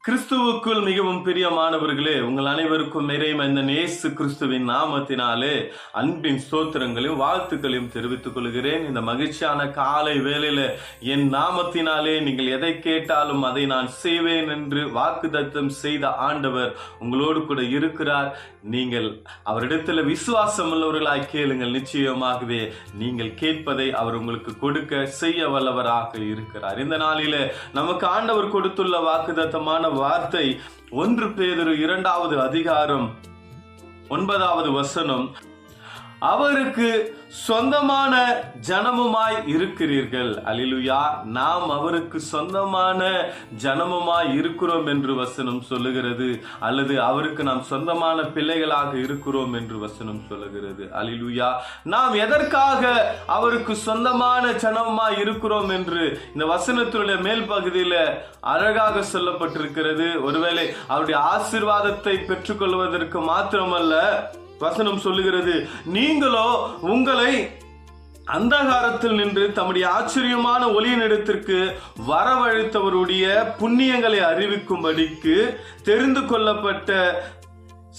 கிறிஸ்துவுக்குள் மிகவும் பிரியமானவர்களே, உங்கள் அனைவருக்கும் இறைமகன் இயேசு கிறிஸ்துவின் நாமத்தினாலே அன்பின் ஸ்தோத்திரங்களையும் வாழ்த்துக்களையும் தெரிவித்துக் கொள்கிறேன். இந்த மகிழ்ச்சியான காலை வேளையில என் நாமத்தினாலே நீங்கள் எதை கேட்டாலும் அதை நான் செய்வேன் என்று வாக்குத்தத்தம் செய்த ஆண்டவர் உங்களோடு கூட இருக்கிறார். நீங்கள் அவரிடத்துல விசுவாசம் உள்ளவர்களாய் கேளுங்கள், நிச்சயமாகவே நீங்கள் கேட்பதை அவர் உங்களுக்கு கொடுக்க செய்ய வல்லவராக இருக்கிறார். இந்த நாளில நமக்கு ஆண்டவர் கொடுத்துள்ள வாக்குத்தத்தமான வார்த்தை 1 பேதுரு 2வது அதிகாரம் 9வது வசனம். அவருக்கு சொந்தமான ஜனமுமாய் இருக்கிறீர்கள். அல்லேலூயா. நாம் அவருக்கு சொந்தமான ஜனமுமாய் இருக்கிறோம் என்று வசனம் சொல்லுகிறது. அல்லது அவருக்கு நாம் சொந்தமான பிள்ளைகளாக இருக்கிறோம் என்று வசனம் சொல்லுகிறது. அல்லேலூயா. நாம் எதற்காக அவருக்கு சொந்தமான ஜனமுமாய் இருக்கிறோம் என்று இந்த வசனத்துடைய மேல் பகுதியில் அழகாக சொல்லப்பட்டிருக்கிறது. ஒருவேளை அவருடைய ஆசீர்வாதத்தை பெற்றுக்கொள்வதற்கு மாத்திரமல்ல, வசனம் சொல்லுகிறது, நீங்களோ உங்களை அந்தகாரத்தில் நின்று தம்முடைய ஆச்சரியமான ஒளியினிடத்திற்கு வரவழைத்தவருடைய புண்ணியங்களை அறிவிக்கும்படிக்கு தெரிந்து கொள்ளப்பட்ட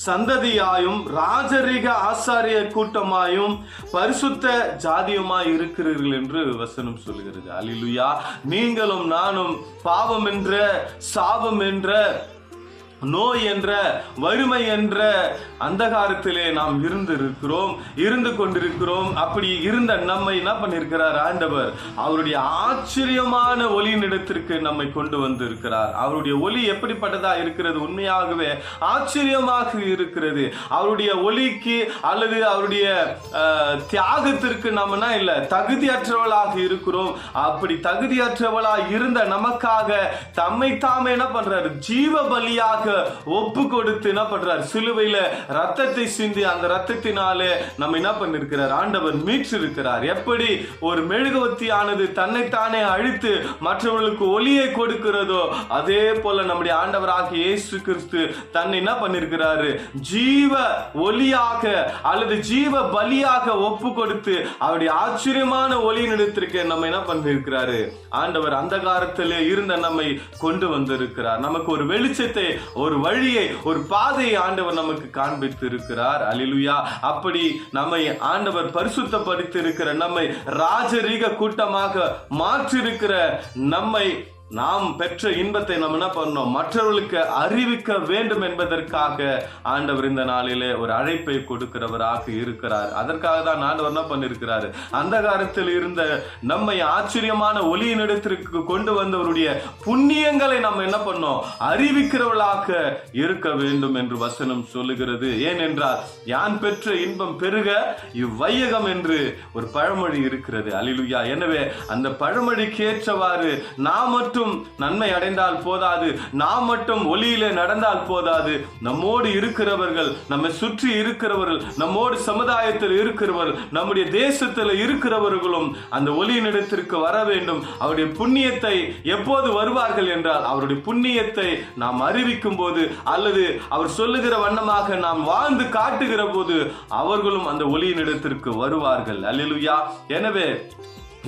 சந்ததியாயும் ராஜரீக ஆசாரிய கூட்டமாயும் பரிசுத்த ஜாதியுமாய் இருக்கிறீர்கள் என்று வசனம் சொல்கிறது. அல்லேலூயா. நீங்களும் நானும் பாவம் என்ற, சாபம் என்ற, நோய் என்ற, வறுமை என்ற அந்தகாரத்திலே நாம் இருந்து கொண்டிருக்கிறோம். அப்படி இருந்த நம்மை என்ன பண்ணிருக்கிறார் ஆண்டவர்? அவருடைய ஆச்சரியமான ஒளியின் இடத்திற்கு நம்மை கொண்டு வந்திருக்கிறார். அவருடைய ஒளி எப்படிப்பட்டதா இருக்கிறது? உண்மையாகவே ஆச்சரியமாக இருக்கிறது. அவருடைய ஒளிக்கு அல்லது அவருடைய தியாகத்திற்கு நம்ம இல்ல தகுதியற்றவளாக இருக்கிறோம். அப்படி தகுதியற்றவளாக இருந்த நமக்காக தம்மை தாமே என்ன பண்றாரு? ஜீவ பலியாக ஒப்பு கொடுத்து என்ன பண்றார்? சிலுவையில ரத்தத்தை சிந்தி அந்த ரத்தத்தினாலே நம்ம என்ன பண்ணிருக்கிறார்? ஆண்டவர் மீட்டிருக்கிறார். எப்படி ஒரு மெழுகுவர்த்தியானது தன்னைத்தானே அழித்து மற்றவர்களுக்கு ஒளியை கொடுக்கிறதோ, அதே போல நம்முடைய ஆண்டவராகிய இயேசு கிறிஸ்து தன்னை என்ன பண்ணிருக்கிறாரு? ஜீவ ஒளியாக அல்லது ஜீவ பலியாக ஒப்பு கொடுத்து அவருடைய ஆச்சரியமான ஒளியின் இடத்திற்கு நம்ம என்ன பண்ணிருக்கிறாரு? ஆண்டவர் அந்தகாரத்திலே இருந்த நம்மை கொண்டு வந்திருக்கிறார். நமக்கு ஒரு வெளிச்சத்தை, ஒரு வழியை, ஒரு பாதையை ஆண்டவர் நமக்கு காண்பித்து இருக்கிறார். அல்லேலூயா. அப்படி நம்மை ஆண்டவர் பரிசுத்தப்படுத்தி இருக்கிற நம்மை ராஜரீக கூட்டமாக மாற்றிருக்கிற நம்மை, நாம் பெற்ற இன்பத்தை நம்ம என்ன பண்ணோம்? மற்றவர்களுக்கு அறிவிக்க வேண்டும் என்பதற்காக ஆண்டவர் இந்த நாளிலே ஒரு அழைப்பை கொடுக்கிறவராக இருக்கிறார். அதற்காக தான் ஆண்டவர் என்ன பண்ணிருக்கிறாரு? அந்த காலத்தில் இருந்த நம்மை ஆச்சரியமான ஒளியின் இடத்திற்கு கொண்டு வந்தவருடைய புண்ணியங்களை நம்ம என்ன பண்ணோம்? அறிவிக்கிறவர்களாக இருக்க வேண்டும் என்று வசனம் சொல்லுகிறது. ஏனென்றால் யான் பெற்ற இன்பம் பெருக இவ்வையகம் என்று ஒரு பழமொழி இருக்கிறது. அல்லேலூயா. எனவே அந்த பழமொழிக்கு ஏற்றவாறு நாம் மட்டும் நன்மை அடைந்தால் போதாது, நாம் மட்டும் ஒளியிலே நடந்தால் போதாது. நம்மோடு இருக்கிறவர்கள், நம்மை சுற்றி இருக்கிறவர்கள், நம்மோடு சமுதாயத்தில் இருக்கிறவர்கள், நம்முடைய தேசத்தில் இருக்கிறவர்களும் அந்த ஒளியினிடத்திற்கு வர வேண்டும். அவருடைய புண்ணியத்தை எப்போது வருவார்கள் என்றால், அவருடைய புண்ணியத்தை நாம் அறிவிக்கும் போது, அல்லது அவர் சொல்லுகிற வண்ணமாக நாம் வாழ்ந்து காட்டுகிற போது அவர்களும் அந்த ஒளியினிடத்திற்கு வருவார்கள். அல்லேலூயா. எனவே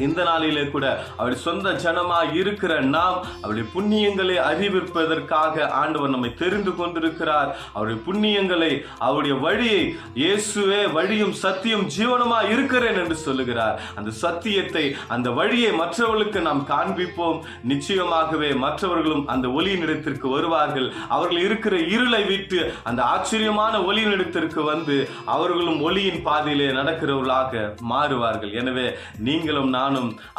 இந்த நாளிலே கூட அவருடைய சொந்த ஜனமாய் இருக்கிற நாம் அவருடைய புண்ணியங்களை அறிவிப்பதற்காக ஆண்டவர் நம்மை தெரிந்து கொண்டிருக்கிறார். அவருடைய புண்ணியங்களை, அவருடைய வழியை, இயேசுவே வழியும் சத்தியம் ஜீவனமாய் இருக்கிறேன் என்று சொல்லுகிறார். அந்த சத்தியத்தை, அந்த வழியை மற்றவர்களுக்கு நாம் காண்பிப்போம். நிச்சயமாகவே மற்றவர்களும் அந்த ஒளியின் இடத்திற்கு வருவார்கள். அவர்கள் இருக்கிற இருளை விட்டு அந்த ஆச்சரியமான ஒளியின் இடத்திற்கு வந்து அவர்களும் ஒளியின் பாதையிலே நடக்கிறவர்களாக மாறுவார்கள். எனவே நீங்களும் நானும்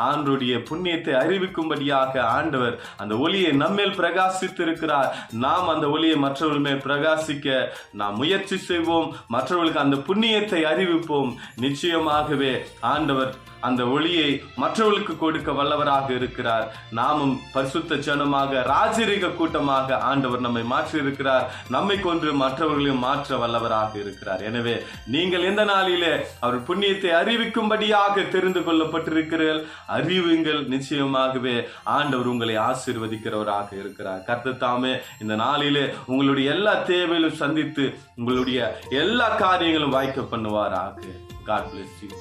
ஆண்டவருடைய புண்ணியத்தை அறிவிக்கும்படியாக ஆண்டவர் அந்த ஒளியை நம்மேல் பிரகாசித்திருக்கிறார். நாம் அந்த ஒளியை மற்றவர்கள் மேல் பிரகாசிக்க நாம் முயற்சி செய்வோம். மற்றவர்களுக்கு அந்த புண்ணியத்தை அறிவிப்போம். நிச்சயமாகவே ஆண்டவர் அந்த ஒளியை மற்றவர்களுக்கு கொடுக்க வல்லவராக இருக்கிறார். நாமும் பரிசுத்த ஜனமாக, ராஜரீக கூட்டமாக ஆண்டவர் நம்மை மாற்றி இருக்கிறார். நம்மை கொன்று மற்றவர்களையும் மாற்ற வல்லவராக இருக்கிறார். எனவே நீங்கள் எந்த நாளிலே அவர் புண்ணியத்தை அறிவிக்கும்படியாக தெரிந்து கொள்ளப்பட்டிருக்கிறீர்கள், அறிவுங்கள். நிச்சயமாகவே ஆண்டவர் உங்களை ஆசீர்வதிக்கிறவராக இருக்கிறார். கர்த்தர் தாமே இந்த நாளிலே உங்களுடைய எல்லா தேவையிலும் சந்தித்து உங்களுடைய எல்லா காரியங்களும் வாய்க்க பண்ணுவாராக. God bless you.